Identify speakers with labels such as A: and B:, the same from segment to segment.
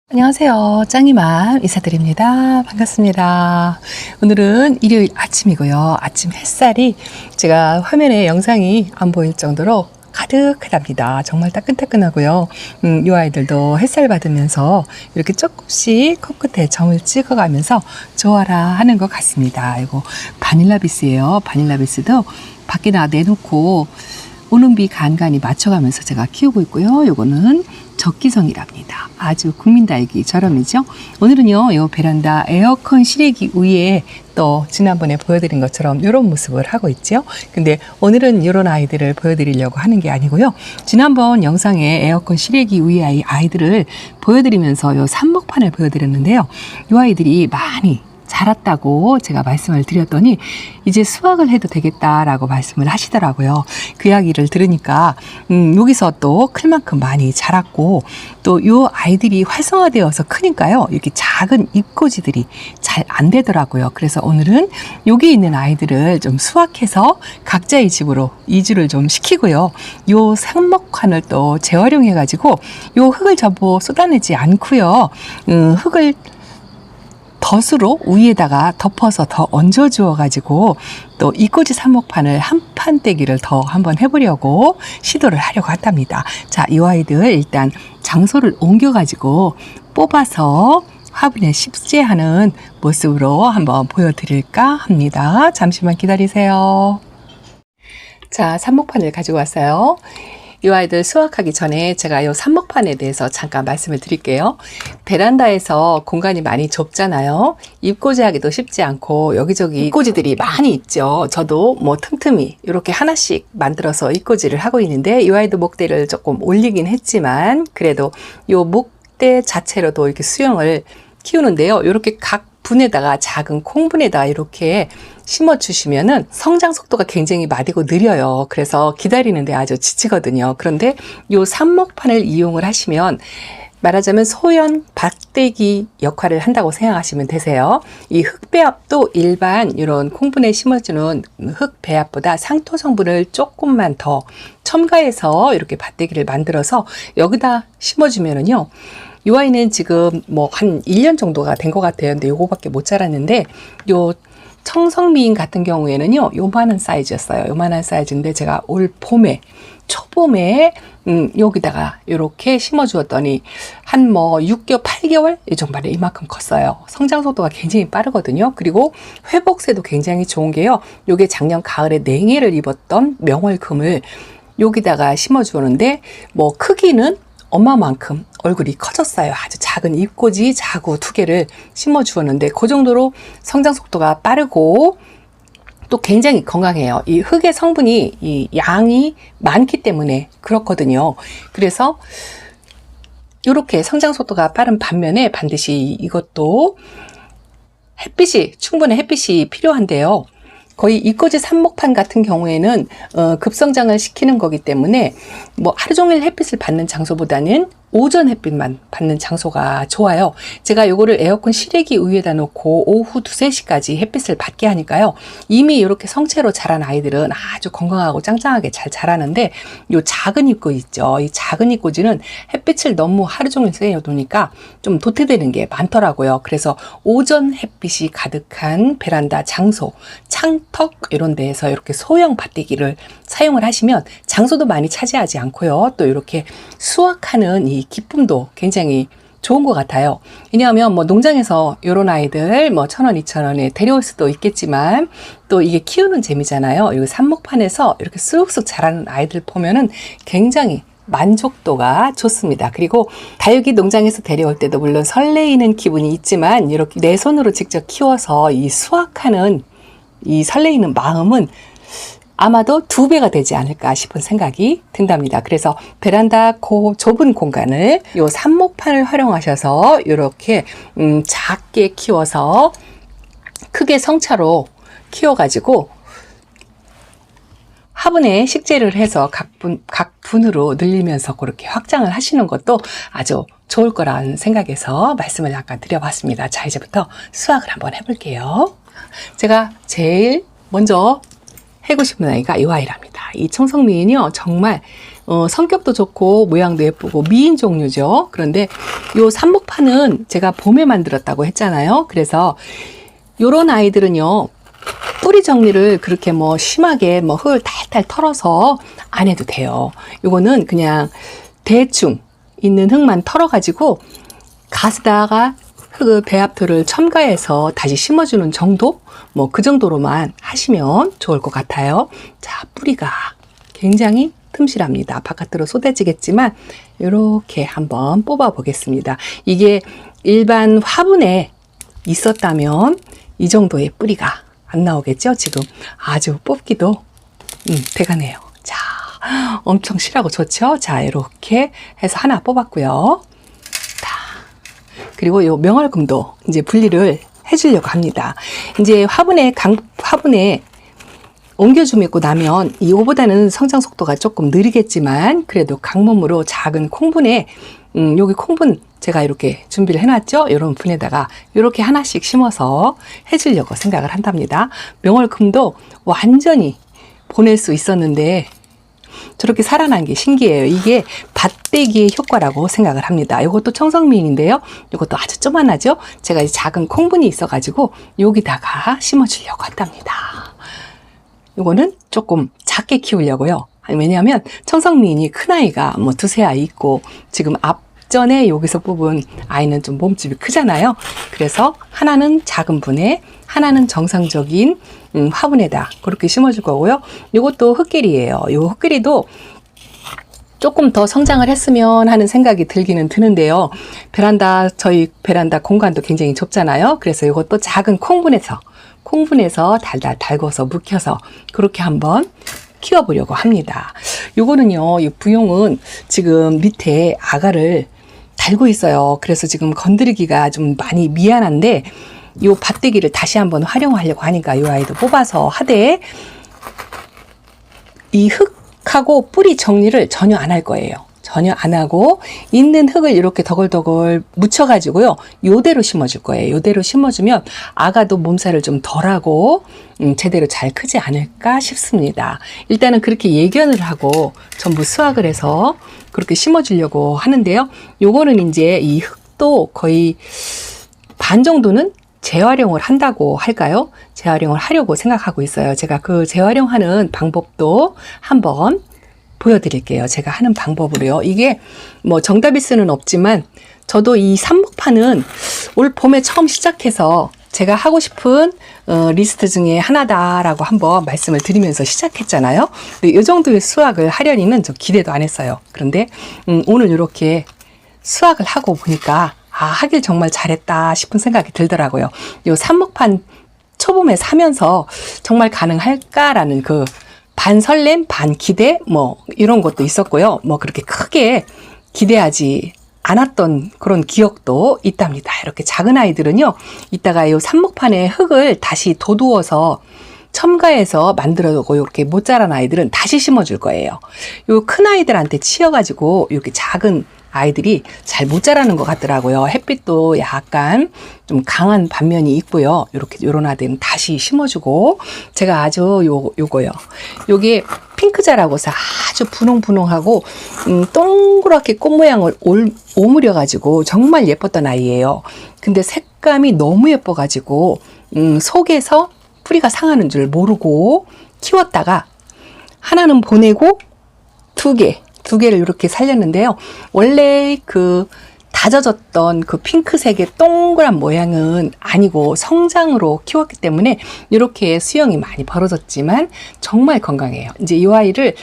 A: 안녕하세요. 짱이맘 인사드립니다. 반갑습니다. 오늘은 일요일 아침이고요. 아침 햇살이 제가 화면에 영상이 안 보일 정도로 가득하답니다. 정말 따끈따끈하고요. 이 아이들도 햇살 받으면서 이렇게 조금씩 코끝에 점을 찍어가면서 좋아라 하는 것 같습니다. 이거 바닐라비스예요. 바닐라비스도 밖에 내놓고 오는 비 간간히 맞춰가면서 제가 키우고 있고요. 요거는 적기성이랍니다. 아주 국민딸기처럼이죠. 오늘은요, 요 베란다 에어컨 실외기 위에 또 지난번에 보여드린 것처럼 이런 모습을 하고 있죠. 근데 오늘은 이런 아이들을 보여드리려고 하는 게 아니고요. 지난번 영상에 에어컨 실외기 위에 아이들을 보여드리면서 요 삽목판을 보여드렸는데요. 이 아이들이 많이 자랐다고 제가 말씀을 드렸더니 이제 수확을 해도 되겠다라고 말씀을 하시더라고요. 그 이야기를 들으니까 여기서 또 클 만큼 많이 자랐고 또 이 아이들이 활성화되어서 크니까요. 이렇게 작은 잎꽂이들이 잘 안 되더라고요. 그래서 오늘은 여기 있는 아이들을 좀 수확해서 각자의 집으로 이주를 좀 시키고요. 요 삽목환을 또 재활용해 가지고 요 흙을 전부 쏟아내지 않고요. 흙을 덫으로 위에다가 덮어서 더 얹어 주어 가지고 또 이꼬지 삽목판을 한 판 떼기를 더 한번 해보려고 시도를 하려고 한답니다. 자, 이 아이들 일단 장소를 옮겨 가지고 뽑아서 화분에 심재하는 모습으로 한번 보여드릴까 합니다. 잠시만 기다리세요. 자, 삽목판을 가지고 왔어요. 이 아이들 수확하기 전에 제가 이 삽목판에 대해서 잠깐 말씀을 드릴게요. 베란다에서 공간이 많이 좁잖아요. 잎꽂이하기도 쉽지 않고 여기저기 잎꽂이들이 많이 있죠. 저도 뭐 틈틈이 이렇게 하나씩 만들어서 잎꽂이를 하고 있는데 이 아이도 목대를 조금 올리긴 했지만 그래도 이 목대 자체로도 이렇게 수영을 키우는데요. 이렇게 각 분에다가 작은 콩분에다가 이렇게 심어 주시면은 성장 속도가 굉장히 마디고 느려요. 그래서 기다리는데 아주 지치거든요. 그런데 요 삽목판을 이용을 하시면 말하자면 소형 밭대기 역할을 한다고 생각하시면 되세요. 이 흙배합도 일반 이런 콩분에 심어주는 흙배합보다 상토 성분을 조금만 더 첨가해서 이렇게 밭대기를 만들어서 여기다 심어주면은요. 이 아이는 지금 뭐 한 1년 정도가 된 것 같아요. 근데 요거밖에 못 자랐는데 요 청성미인 같은 경우에는요. 요만한 사이즈였어요. 요만한 사이즈인데 제가 올 봄에 초봄에 여기다가 이렇게 심어 주었더니 한 뭐 6개월, 8개월 이 정도에 이만큼 컸어요. 성장 속도가 굉장히 빠르거든요. 그리고 회복세도 굉장히 좋은 게요. 요게 작년 가을에 냉해를 입었던 명월금을 여기다가 심어 주었는데 뭐 크기는 엄마만큼 얼굴이 커졌어요. 아주 작은 잎꽂이 자구 2개를 심어 주었는데 그 정도로 성장 속도가 빠르고 또 굉장히 건강해요. 이 흙의 성분이 이 양이 많기 때문에 그렇거든요. 그래서 이렇게 성장 속도가 빠른 반면에 반드시 이것도 충분한 햇빛이 필요한데요. 거의 이꼬지 삽목판 같은 경우에는 급성장을 시키는 거기 때문에 뭐 하루 종일 햇빛을 받는 장소보다는 오전 햇빛만 받는 장소가 좋아요. 제가 요거를 에어컨 실외기 위에다 놓고 오후 2, 3시까지 햇빛을 받게 하니까요. 이미 이렇게 성체로 자란 아이들은 아주 건강하고 짱짱하게 잘 자라는데 요 작은 잎꽂이 있죠. 이 작은 잎꽂이는 햇빛을 너무 하루 종일 쐬어두니까 좀 도태되는 게 많더라고요. 그래서 오전 햇빛이 가득한 베란다 장소, 창턱 이런 데에서 이렇게 소형 밭대기를 사용을 하시면 장소도 많이 차지하지 않고요. 또 이렇게 수확하는 이 기쁨도 굉장히 좋은 것 같아요. 왜냐하면 뭐 농장에서 이런 아이들 뭐 1,000원, 2,000원에 데려올 수도 있겠지만 또 이게 키우는 재미잖아요. 여기 삽목판에서 이렇게 쑥쑥 자라는 아이들 보면은 굉장히 만족도가 좋습니다. 그리고 다육이 농장에서 데려올 때도 물론 설레이는 기분이 있지만 이렇게 내 손으로 직접 키워서 이 수확하는 이 설레이는 마음은 아마도 2배가 되지 않을까 싶은 생각이 든답니다. 그래서 베란다 좁은 공간을 요 삽목판을 활용하셔서 이렇게 작게 키워서 크게 성차로 키워가지고 화분에 식재를 해서 각 분으로 늘리면서 그렇게 확장을 하시는 것도 아주 좋을 거라는 생각에서 말씀을 약간 드려봤습니다. 자, 이제부터 수확을 한번 해볼게요. 제가 제일 먼저 해고 싶은 아이가 이 아이랍니다. 이 청성미인이요, 정말 성격도 좋고 모양도 예쁘고 미인 종류죠. 그런데 요 삽목파는 제가 봄에 만들었다고 했잖아요. 그래서 요런 아이들은요, 뿌리 정리를 그렇게 뭐 심하게 뭐 흙을 탈탈 털어서 안 해도 돼요. 요거는 그냥 대충 있는 흙만 털어가지고 가스다가 흙을 배합토를 첨가해서 다시 심어주는 정도? 뭐 그 정도로만 하시면 좋을 것 같아요. 자, 뿌리가 굉장히 틈실합니다. 바깥으로 쏟아지겠지만 이렇게 한번 뽑아 보겠습니다. 이게 일반 화분에 있었다면 이 정도의 뿌리가 안 나오겠죠? 지금 아주 뽑기도 대가네요. 자, 엄청 실하고 좋죠? 자, 이렇게 해서 하나 뽑았고요. 그리고 요 명월금도 이제 분리를 해주려고 합니다. 이제 화분에 옮겨주고 나면 이거보다는 성장 속도가 조금 느리겠지만 그래도 강몸으로 작은 콩분에 여기 콩분 제가 이렇게 준비를 해놨죠. 이런 분에다가 이렇게 하나씩 심어서 해주려고 생각을 한답니다. 명월금도 완전히 보낼 수 있었는데 저렇게 살아난 게 신기해요. 이게 밭대기의 효과라고 생각을 합니다. 이것도 청성미인인데요. 이것도 아주 조만하죠. 제가 이 작은 콩분이 있어가지고 여기다가 심어주려고 한답니다. 이거는 조금 작게 키우려고요. 왜냐하면 청성미인이 큰 아이가 뭐 두세 아이 있고 지금 앞전에 여기서 뽑은 아이는 좀 몸집이 크잖아요. 그래서 하나는 작은 분에 하나는 정상적인 화분에다 그렇게 심어줄 거고요. 이것도 흙길이에요. 이 흙길이도 조금 더 성장을 했으면 하는 생각이 들기는 드는데요. 저희 베란다 공간도 굉장히 좁잖아요. 그래서 이것도 작은 콩분에서 달달 달궈서 묵혀서 그렇게 한번 키워보려고 합니다. 요거는요, 이 부용은 지금 밑에 아가를 달고 있어요. 그래서 지금 건드리기가 좀 많이 미안한데 요 밭대기를 다시 한번 활용하려고 하니까 요 아이도 뽑아서 하되 이 흙하고 뿌리 정리를 전혀 안 할 거예요. 전혀 안 하고 있는 흙을 이렇게 덕을덕을 묻혀가지고요. 요대로 심어줄 거예요. 요대로 심어주면 아가도 몸살을 좀 덜하고 제대로 잘 크지 않을까 싶습니다. 일단은 그렇게 예견을 하고 전부 수확을 해서 그렇게 심어주려고 하는데요. 요거는 이제 이 흙도 거의 반 정도는 재활용을 한다고 할까요? 재활용을 하려고 생각하고 있어요. 제가 그 재활용하는 방법도 한번 보여드릴게요. 제가 하는 방법으로요. 이게 뭐 정답일 수는 없지만 저도 이 삽목파는 올 봄에 처음 시작해서 제가 하고 싶은 리스트 중에 하나다라고 한번 말씀을 드리면서 시작했잖아요. 근데 이 정도의 수확을 하려니는 좀 기대도 안 했어요. 그런데 오늘 이렇게 수확을 하고 보니까 하길 정말 잘했다 싶은 생각이 들더라고요. 이 삽목판 초봄에 사면서 정말 가능할까라는 그 반 설렘, 반 기대, 뭐, 이런 것도 있었고요. 뭐, 그렇게 크게 기대하지 않았던 그런 기억도 있답니다. 이렇게 작은 아이들은요, 이따가 이 삽목판에 흙을 다시 도두어서 첨가해서 만들어두고 이렇게 못 자란 아이들은 다시 심어줄 거예요. 요 큰 아이들한테 치여가지고 이렇게 작은 아이들이 잘 못 자라는 것 같더라고요. 햇빛도 약간 좀 강한 반면이 있고요. 이렇게 요런 아이들은 다시 심어주고 제가 아주 요거요. 요게 핑크자라고 해서 아주 분홍분홍하고 동그랗게 꽃 모양을 오므려가지고 정말 예뻤던 아이예요. 근데 색감이 너무 예뻐가지고 속에서 뿌리가 상하는 줄 모르고 키웠다가 하나는 보내고 두 개를 이렇게 살렸는데요. 원래 그 다져졌던 그 핑크색의 동그란 모양은 아니고 성장으로 키웠기 때문에 이렇게 수영이 많이 벌어졌지만 정말 건강해요. 이제 이 아이를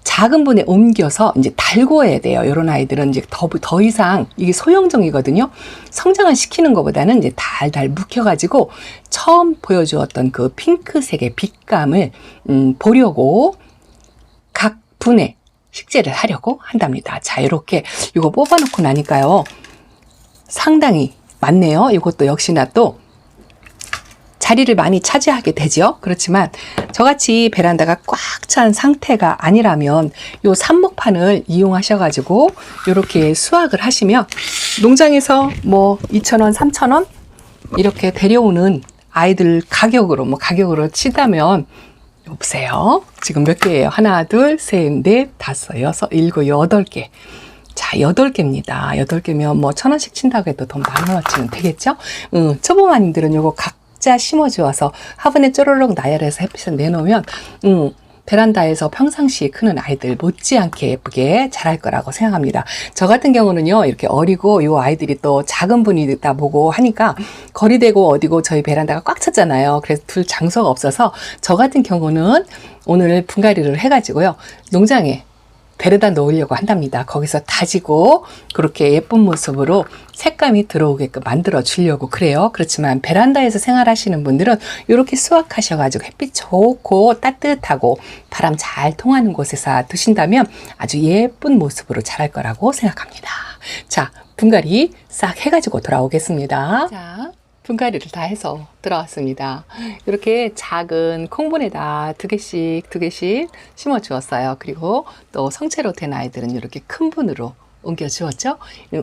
A: 작은 분에 옮겨서 이제 달궈야 돼요. 이런 아이들은 이제 더 이상 이게 소형종이거든요. 성장을 시키는 것보다는 이제 달달 묵혀가지고 처음 보여주었던 그 핑크색의 빛감을 보려고 각 분에 식재를 하려고 한답니다. 자, 이렇게 이거 뽑아놓고 나니까요. 상당히 많네요. 이것도 역시나 또 자리를 많이 차지하게 되죠. 그렇지만 저같이 베란다가 꽉 찬 상태가 아니라면 요 삽목판을 이용하셔가지고 이렇게 수확을 하시면 농장에서 뭐 2,000원, 3,000원 이렇게 데려오는 아이들 가격으로 치다면 보세요. 지금 몇 개예요? 하나, 둘, 셋, 넷, 다섯, 여섯, 일곱, 여덟 개. 자, 8개입니다. 8개면 뭐 1,000원씩 친다고 해도 돈 10,000원어치는 되겠죠? 초보마님들은 요거 각자 심어주어서 화분에 쪼르륵 나열해서 햇빛에 내놓으면, 베란다에서 평상시에 크는 아이들 못지않게 예쁘게 자랄 거라고 생각합니다. 저 같은 경우는요, 이렇게 어리고 요 아이들이 또 작은 분이다 보고 하니까 거리대고 어디고 저희 베란다가 꽉 찼잖아요. 그래서 둘 장소가 없어서 저 같은 경우는 오늘 분갈이를 해가지고요, 농장에 데려다 놓으려고 한답니다. 거기서 다지고 그렇게 예쁜 모습으로 색감이 들어오게끔 만들어 주려고 그래요. 그렇지만 베란다에서 생활하시는 분들은 이렇게 수확하셔가지고 햇빛 좋고 따뜻하고 바람 잘 통하는 곳에서 두신다면 아주 예쁜 모습으로 자랄 거라고 생각합니다. 자, 분갈이 싹 해가지고 돌아오겠습니다. 자, 분갈이를 다 해서 들어왔습니다. 이렇게 작은 콩분에다 두 개씩 심어 주었어요. 그리고 또 성체로 된 아이들은 이렇게 큰 분으로 옮겨 주었죠.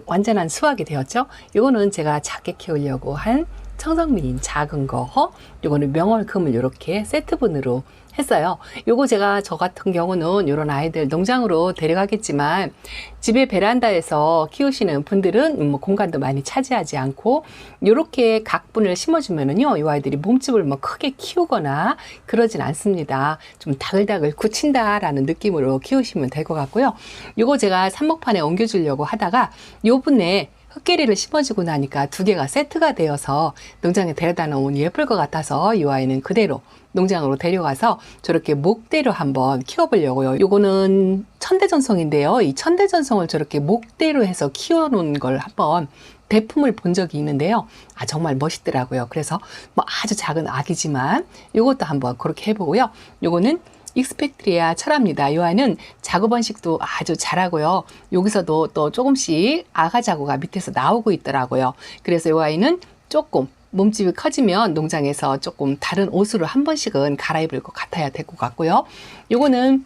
A: 완전한 수확이 되었죠. 이거는 제가 작게 키우려고 한 청성미인 작은 거, 요거는 명월금을 이렇게 세트분으로 했어요. 요거 제가 저 같은 경우는 이런 아이들 농장으로 데려가겠지만 집에 베란다에서 키우시는 분들은 뭐 공간도 많이 차지하지 않고 요렇게 각분을 심어주면은요, 이 아이들이 몸집을 뭐 크게 키우거나 그러진 않습니다. 좀 다글다글 굳힌다라는 느낌으로 키우시면 될 것 같고요. 요거 제가 삽목판에 옮겨주려고 하다가 요 분에 흙개리를 심어주고 나니까 두 개가 세트가 되어서 농장에 데려다 놓으면 예쁠 것 같아서 이 아이는 그대로 농장으로 데려가서 저렇게 목대로 한번 키워보려고요. 요거는 천대전송인데요. 이 천대전송을 저렇게 목대로 해서 키워놓은 걸 한번 대품을 본 적이 있는데요. 아, 정말 멋있더라고요. 그래서 뭐 아주 작은 아기지만 요것도 한번 그렇게 해보고요. 요거는 익스펙트리아 철합니다. 이 아이는 자구 번식도 아주 잘하고요. 여기서도 또 조금씩 아가 자구가 밑에서 나오고 있더라고요. 그래서 이 아이는 조금 몸집이 커지면 농장에서 조금 다른 옷으로 한 번씩은 갈아입을 것 같아야 될 것 같고요. 요거는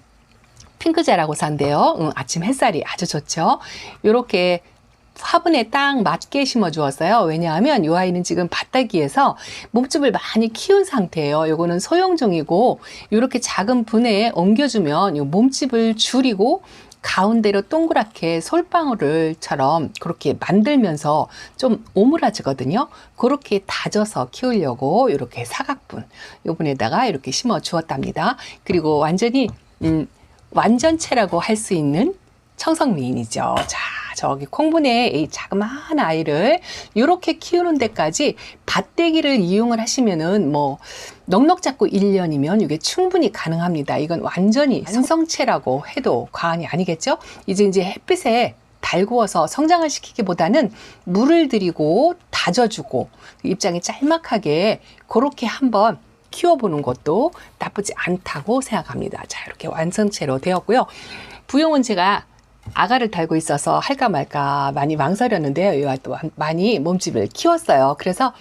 A: 핑크제라고산데요. 아침 햇살이 아주 좋죠. 요렇게 화분에 딱 맞게 심어 주었어요. 왜냐하면 이 아이는 지금 밭다기에서 몸집을 많이 키운 상태예요. 요거는 소형종이고 이렇게 작은 분에 옮겨주면 이 몸집을 줄이고 가운데로 동그랗게 솔방울을처럼 그렇게 만들면서 좀 오므라지거든요. 그렇게 다져서 키우려고 이렇게 사각분 요분에다가 이렇게 심어 주었답니다. 그리고 완전히 완전체라고 할 수 있는 청성미인이죠. 자, 저기 콩분의 이 자그마한 아이를 이렇게 키우는 데까지 밭대기를 이용을 하시면은 뭐 넉넉 잡고 1년이면 이게 충분히 가능합니다. 이건 완전히 완성체라고 해도 과언이 아니겠죠? 이제 햇빛에 달구어서 성장을 시키기보다는 물을 들이고 다져주고 입장이 짤막하게 그렇게 한번 키워보는 것도 나쁘지 않다고 생각합니다. 자, 이렇게 완성체로 되었고요. 부용은 제가 아가를 달고 있어서 할까 말까 많이 망설였는데요. 이 아이도 많이 몸집을 키웠어요. 그래서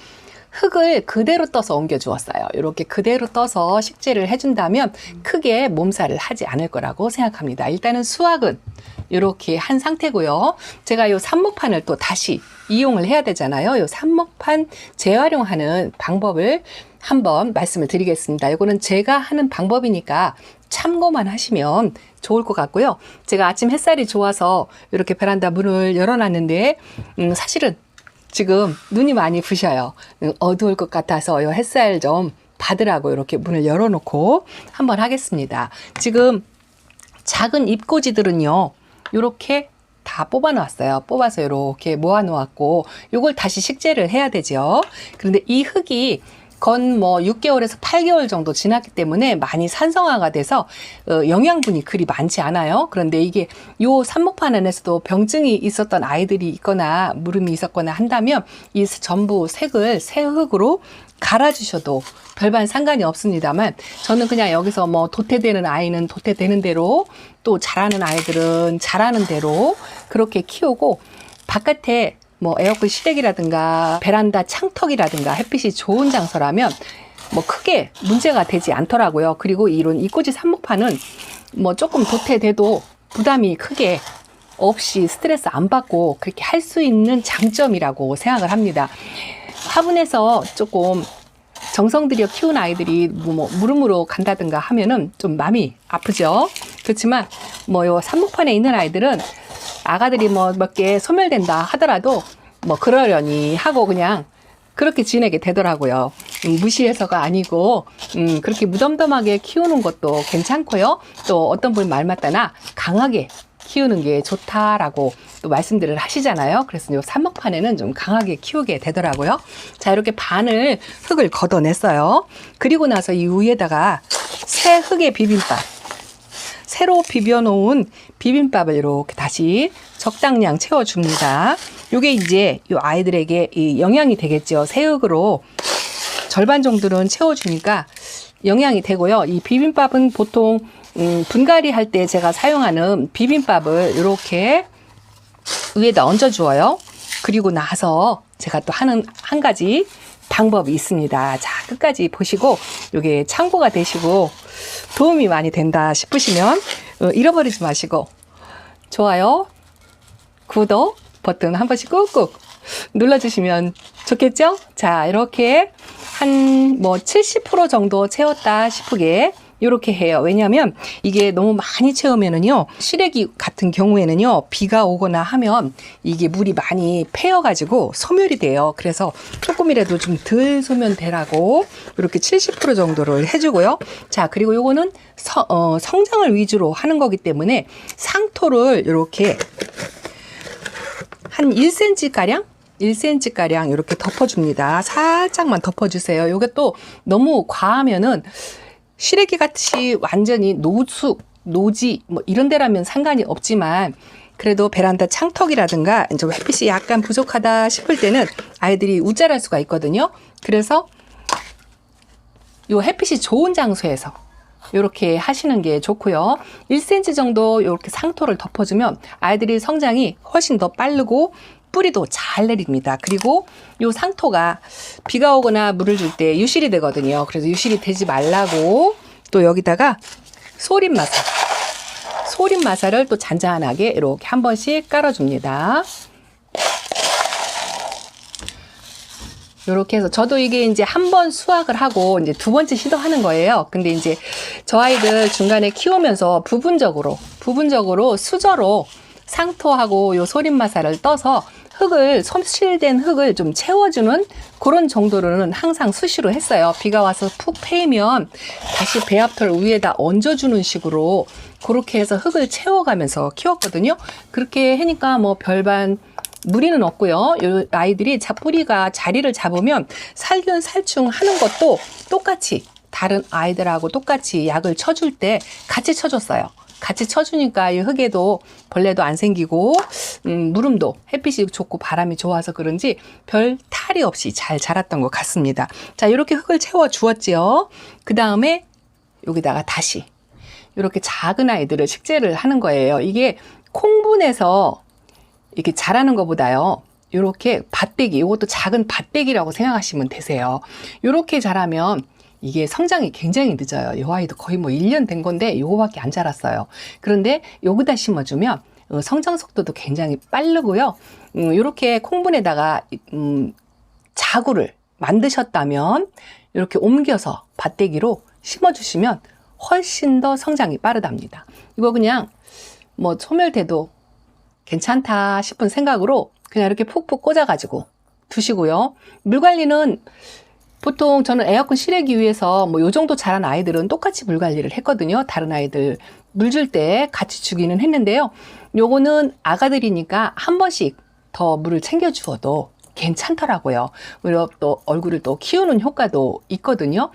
A: 흙을 그대로 떠서 옮겨 주었어요. 이렇게 그대로 떠서 식재를 해준다면 크게 몸살을 하지 않을 거라고 생각합니다. 일단은 수확은 이렇게 한 상태고요. 제가 이 삽목판을 또 다시 이용을 해야 되잖아요. 이 삽목판 재활용하는 방법을 한번 말씀을 드리겠습니다. 이거는 제가 하는 방법이니까 참고만 하시면 좋을 것 같고요. 제가 아침 햇살이 좋아서 이렇게 베란다 문을 열어놨는데 사실은 지금 눈이 많이 부셔요. 어두울 것 같아서 이 햇살 좀 받으라고 이렇게 문을 열어놓고 한번 하겠습니다. 지금 작은 잎꽂이들은요, 이렇게 다 뽑아 놓았어요. 뽑아서 이렇게 모아 놓았고 이걸 다시 식재를 해야 되죠. 그런데 이 흙이 건 뭐 6개월에서 8개월 정도 지났기 때문에 많이 산성화가 돼서 영양분이 그리 많지 않아요. 그런데 이게 요 삽목판 안에서도 병증이 있었던 아이들이 있거나 물음이 있었거나 한다면 이 전부 색을 새 흙으로 갈아주셔도 별반 상관이 없습니다만 저는 그냥 여기서 뭐 도태되는 아이는 도태되는 대로 또 자라는 아이들은 자라는 대로 그렇게 키우고 바깥에 뭐 에어컨 실외기라든가 베란다 창턱이라든가 햇빛이 좋은 장소라면 뭐 크게 문제가 되지 않더라고요. 그리고 이런 이꼬지 삽목판은 뭐 조금 도태돼도 부담이 크게 없이 스트레스 안 받고 그렇게 할 수 있는 장점이라고 생각을 합니다. 화분에서 조금 정성 들여 키운 아이들이 뭐 무릎으로 간다든가 하면은 좀 마음이 아프죠. 그렇지만 뭐 요 삽목판에 있는 아이들은 아가들이 뭐 몇 개 소멸된다 하더라도 뭐 그러려니 하고 그냥 그렇게 지내게 되더라고요. 무시해서가 아니고 그렇게 무덤덤하게 키우는 것도 괜찮고요. 또 어떤 분 말 맞다나 강하게 키우는 게 좋다라고 또 말씀들을 하시잖아요. 그래서 이 삽목판에는 좀 강하게 키우게 되더라고요. 자, 이렇게 반을 흙을 걷어냈어요. 그리고 나서 이 위에다가 새 흙의 비빔밥, 새로 비벼놓은 비빔밥을 이렇게 다시 적당량 채워줍니다. 요게 이제 이 아이들에게 이 영양이 되겠죠. 새 흙으로 절반 정도는 채워주니까 영양이 되고요. 이 비빔밥은 보통 분갈이 할 때 제가 사용하는 비빔밥을 이렇게 위에다 얹어 주어요. 그리고 나서 제가 또 하는 한 가지 방법이 있습니다. 자, 끝까지 보시고 이게 참고가 되시고 도움이 많이 된다 싶으시면 잃어버리지 마시고 좋아요, 구독 버튼 한 번씩 꾹꾹 눌러주시면 좋겠죠? 자, 이렇게 한 뭐 70% 정도 채웠다 싶으게 이렇게 해요. 왜냐하면 이게 너무 많이 채우면은요, 시래기 같은 경우에는요, 비가 오거나 하면 이게 물이 많이 패여가지고 소멸이 돼요. 그래서 조금이라도 좀 덜 소멸되라고 이렇게 70% 정도를 해주고요. 자, 그리고 요거는 성장을 위주로 하는 거기 때문에 상토를 이렇게 한 1cm가량? 1cm가량 이렇게 덮어줍니다. 살짝만 덮어주세요. 요게 또 너무 과하면은 시래기 같이 완전히 노숙, 노지 뭐 이런 데라면 상관이 없지만 그래도 베란다 창턱이라든가 이제 햇빛이 약간 부족하다 싶을 때는 아이들이 우쭐할 수가 있거든요. 그래서 요 햇빛이 좋은 장소에서 이렇게 하시는 게 좋고요. 1cm 정도 이렇게 상토를 덮어주면 아이들이 성장이 훨씬 더 빠르고 뿌리도 잘 내립니다. 그리고 요 상토가 비가 오거나 물을 줄 때 유실이 되거든요. 그래서 유실이 되지 말라고 또 여기다가 소림 마사를 또 잔잔하게 이렇게 한 번씩 깔아줍니다. 이렇게 해서 저도 이게 이제 한 번 수확을 하고 이제 두 번째 시도하는 거예요. 근데 이제 저 아이들 중간에 키우면서 부분적으로 수저로 상토하고 요 소림마사를 떠서 흙을, 손실된 흙을 좀 채워주는 그런 정도로는 항상 수시로 했어요. 비가 와서 푹 패이면 다시 배합털 위에다 얹어주는 식으로 그렇게 해서 흙을 채워가면서 키웠거든요. 그렇게 하니까 뭐 별반 무리는 없고요. 이 아이들이 뿌리가 자리를 잡으면 살균살충 하는 것도 똑같이 다른 아이들하고 똑같이 약을 쳐줄 때 같이 쳐줬어요. 같이 쳐주니까 이 흙에도 벌레도 안 생기고 무름도 햇빛이 좋고 바람이 좋아서 그런지 별 탈이 없이 잘 자랐던 것 같습니다. 자, 이렇게 흙을 채워 주었지요. 그 다음에 여기다가 다시 이렇게 작은 아이들을 식재를 하는 거예요. 이게 콩분에서 이렇게 자라는 것보다요, 이렇게 밭대기, 이것도 작은 밭대기라고 생각하시면 되세요. 이렇게 자라면 이게 성장이 굉장히 늦어요. 이 아이도 거의 뭐 1년 된 건데 요거밖에 안 자랐어요. 그런데 여기다 심어주면 성장 속도도 굉장히 빠르고요. 이렇게 콩분에다가 자구를 만드셨다면 이렇게 옮겨서 밭대기로 심어주시면 훨씬 더 성장이 빠르답니다. 이거 그냥 뭐 소멸돼도 괜찮다 싶은 생각으로 그냥 이렇게 푹푹 꽂아가지고 두시고요. 물 관리는 보통 저는 에어컨 실외기 위해서 뭐 요 정도 자란 아이들은 똑같이 물 관리를 했거든요. 다른 아이들 물 줄 때 같이 주기는 했는데요. 요거는 아가들이니까 한 번씩 더 물을 챙겨 주어도 괜찮더라고요. 그리고 또 얼굴을 또 키우는 효과도 있거든요.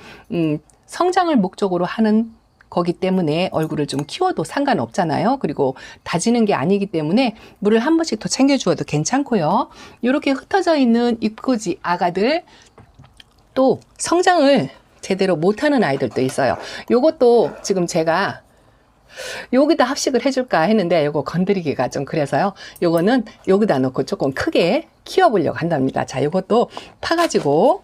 A: 성장을 목적으로 하는 거기 때문에 얼굴을 좀 키워도 상관없잖아요. 그리고 다지는 게 아니기 때문에 물을 한 번씩 더 챙겨 주어도 괜찮고요. 이렇게 흩어져 있는 입구지 아가들, 또 성장을 제대로 못하는 아이들도 있어요. 요것도 지금 제가 여기다 합식을 해줄까 했는데 요거 건드리기가 좀 그래서요. 요거는 여기다 놓고 조금 크게 키워보려고 한답니다. 자, 요것도 파가지고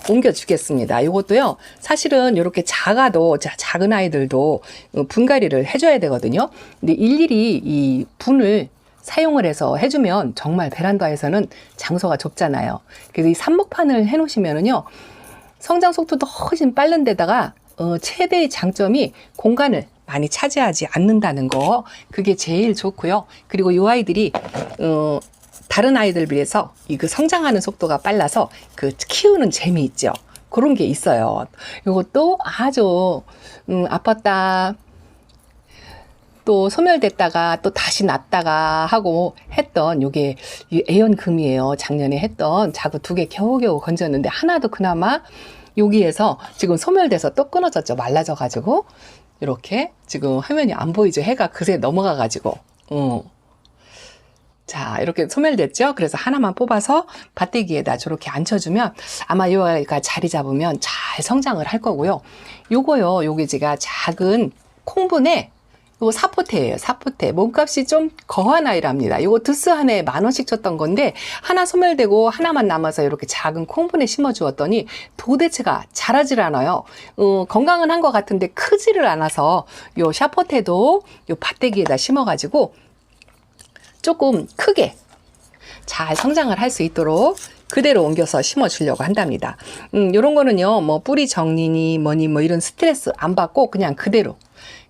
A: 옮겨주겠습니다. 이것도요, 사실은 이렇게 작아도, 작은 아이들도 분갈이를 해줘야 되거든요. 근데 일일이 이 분을 사용을 해서 해주면 정말 베란다에서는 장소가 좁잖아요. 그래서 이 삽목판을 해놓으시면은요, 성장 속도도 훨씬 빠른 데다가 최대의 장점이 공간을 많이 차지하지 않는다는 거, 그게 제일 좋고요. 그리고 이 아이들이 다른 아이들 비해서 그 성장하는 속도가 빨라서 그 키우는 재미 있죠. 그런 게 있어요. 이것도 아주 아팠다, 또 소멸됐다가 또 다시 났다가 하고 했던 요게 애연금이에요. 작년에 했던 자구 2개 겨우겨우 건졌는데 하나도 그나마 여기에서 지금 소멸돼서 또 끊어졌죠. 말라져 가지고 이렇게 지금 화면이 안 보이죠. 해가 그새 넘어가 가지고 자, 이렇게 소멸됐죠. 그래서 하나만 뽑아서 밭대기에다 저렇게 앉혀주면 아마 이 아이가 자리 잡으면 잘 성장을 할 거고요. 요거요, 요게 제가 작은 콩분에 이거 사포테예요. 사포테. 몸값이 좀 거한 아이랍니다. 이거 드스 한 해에 10,000원씩 줬던 건데 하나 소멸되고 하나만 남아서 이렇게 작은 콩분에 심어 주었더니 도대체가 자라질 않아요. 건강은 한 것 같은데 크지를 않아서 요 샤포테도 요 밭대기에다 심어 가지고 조금 크게 잘 성장을 할 수 있도록 그대로 옮겨서 심어 주려고 한답니다. 요런 거는요, 뭐 뿌리 정리니 뭐니 뭐 이런 스트레스 안 받고 그냥 그대로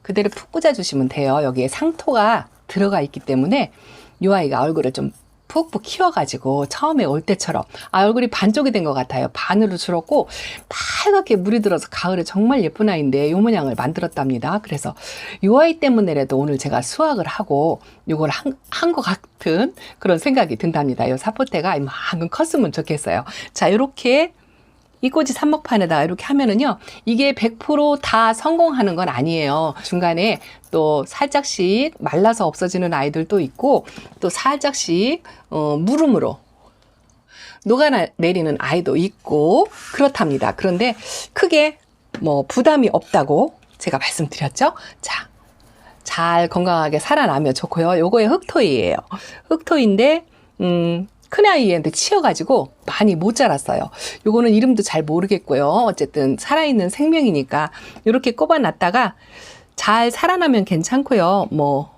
A: 푹 꽂아 주시면 돼요. 여기에 상토가 들어가 있기 때문에 이 아이가 얼굴을 좀 푹푹 키워가지고 처음에 올 때처럼 얼굴이 반쪽이 된 것 같아요. 반으로 줄었고 빨갛게 물이 들어서 가을에 정말 예쁜 아이인데 요 모양을 만들었답니다. 그래서 이 아이 때문에라도 오늘 제가 수확을 하고 요걸 한 것 같은 그런 생각이 든답니다. 요 사포테가 이만큼 컸으면 좋겠어요. 자, 요렇게 이 꽂이 삽목판에다가 이렇게 하면은요, 이게 100% 다 성공하는 건 아니에요. 중간에 또 살짝씩 말라서 없어지는 아이들도 있고, 또 살짝씩 물음으로 녹아내리는 아이도 있고 그렇답니다. 그런데 크게 뭐 부담이 없다고 제가 말씀드렸죠. 자, 잘 건강하게 살아나면 좋고요. 요거의 흑토이예요. 흑토인데 큰 아이한테 치여가지고 많이 못 자랐어요. 요거는 이름도 잘 모르겠고요. 어쨌든 살아있는 생명이니까 이렇게 꼽아놨다가 잘 살아나면 괜찮고요. 뭐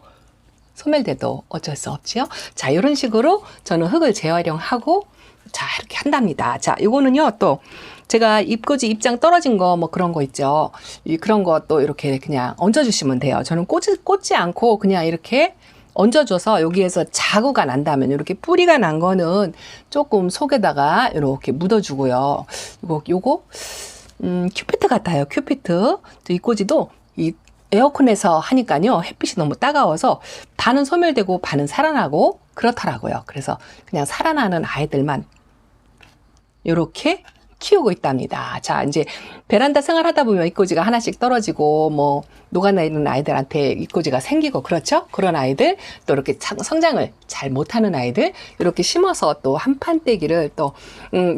A: 소멸돼도 어쩔 수 없지요. 자, 이런 식으로 저는 흙을 재활용하고 자, 이렇게 한답니다. 자, 요거는요, 또 제가 잎꽂이 입장 떨어진 거 뭐 그런 거 있죠. 그런 거 또 이렇게 그냥 얹어주시면 돼요. 저는 꽂지 않고 그냥 이렇게 얹어줘서 여기에서 자구가 난다면 이렇게 뿌리가 난 거는 조금 속에다가 이렇게 묻어주고요. 요거 큐피트 같아요. 큐피트. 이 꼬지도 이 에어컨에서 하니까요, 햇빛이 너무 따가워서 반은 소멸되고 반은 살아나고 그렇더라고요. 그래서 그냥 살아나는 아이들만 이렇게 키우고 있답니다. 자, 이제 베란다 생활하다 보면 잎꽂이가 하나씩 떨어지고 뭐 녹아내리는 아이들한테 잎꽂이가 생기고 그렇죠? 그런 아이들, 또 이렇게 성장을 잘 못하는 아이들 이렇게 심어서 또 한 판떼기를 또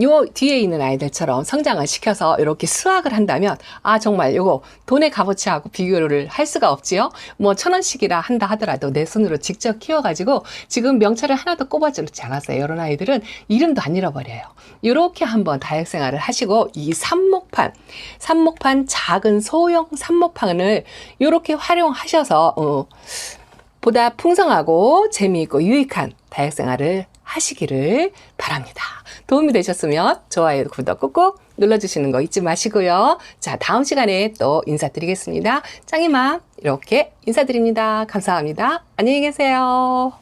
A: 요 뒤에 있는 아이들처럼 성장을 시켜서 이렇게 수확을 한다면 정말 요거 돈의 값어치하고 비교를 할 수가 없지요. 뭐 1,000원씩이라 한다 하더라도 내 손으로 직접 키워가지고 지금 명찰을 하나도 꼽아주지 않았어요. 이런 아이들은 이름도 안 잃어버려요. 이렇게 한번 다육생활을 하시고 이 삽목판 작은 소형 삽목판을 이렇게 활용하셔서 보다 풍성하고 재미있고 유익한 다육생활을 하시기를 바랍니다. 도움이 되셨으면 좋아요, 구독 꾹꾹 눌러주시는 거 잊지 마시고요. 자, 다음 시간에 또 인사드리겠습니다. 짱이맘 이렇게 인사드립니다. 감사합니다. 안녕히 계세요.